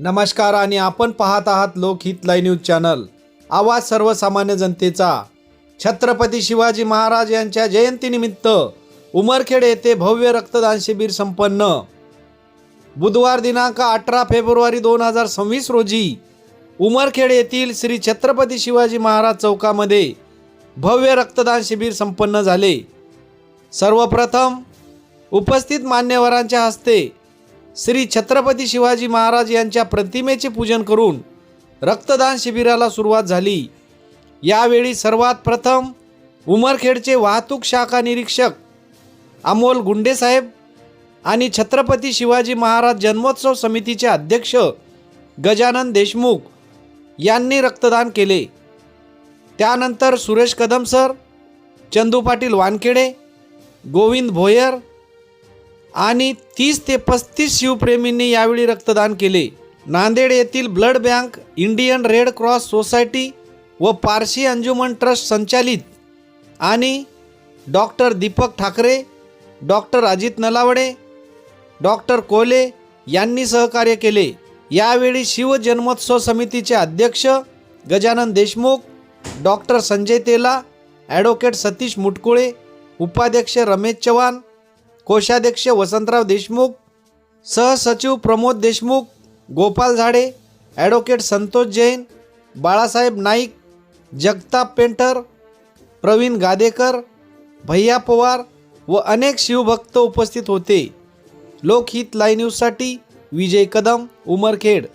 नमस्कार आणि आपण पाहत आहात लोकहित लाईव्ह न्यूज चॅनल, आवाज सर्वसामान्य जनतेचा। छत्रपती शिवाजी महाराज यांच्या जयंतीनिमित्त उमरखेड येथे भव्य रक्तदान शिबिर संपन्न। बुधवार दिनांक 18 फेब्रुवारी 2026 रोजी उमरखेड येथील श्री छत्रपती शिवाजी महाराज चौकामध्ये भव्य रक्तदान शिबिर संपन्न झाले। सर्वप्रथम उपस्थित मान्यवरांच्या हस्ते श्री छत्रपती शिवाजी महाराज यांच्या प्रतिमेचे पूजन करून रक्तदान शिबिराला सुरुवात झाली। यावेळी सर्वात प्रथम उमरखेडचे वाहतूक शाखा निरीक्षक अमोल गुंडे साहेब आणि छत्रपती शिवाजी महाराज जन्मोत्सव समितीचे अध्यक्ष गजानन देशमुख यांनी रक्तदान केले। त्यानंतर सुरेश कदम सर, चंदू पाटील वानखेडे, गोविंद भोयर आणि 30 ते 35 शिवप्रेमींनी यावेळी रक्तदान केले। नांदेड येथील blood bank, Indian red cross society व पारशी अंजुमन ट्रस्ट संचालित आणि doctor Deepak Thackeray, doctor Ajit Nalawade, doctor कोले यांनी सहकार्य केले। यावेळी शिव जन्मोत्सव समितीचे अध्यक्ष गजानन देशमुख, डॉक्टर संजय तेला, ॲडव्होकेट सतीश मुटकुळे, उपाध्यक्ष रमेश चव्हाण, कोषाध्यक्ष वसंतराव देशमुख, सहसचिव प्रमोद देशमुख, गोपाल झाडे, ॲडव्होकेट संतोष जैन, बाळासाहेब नाईक, जगताप पेंटर, प्रवीण गादेकर, भैया पवार व अनेक शिवभक्त उपस्थित होते। लोकहित लाईव्ह न्यूजसाठी विजय कदम, उमरखेड।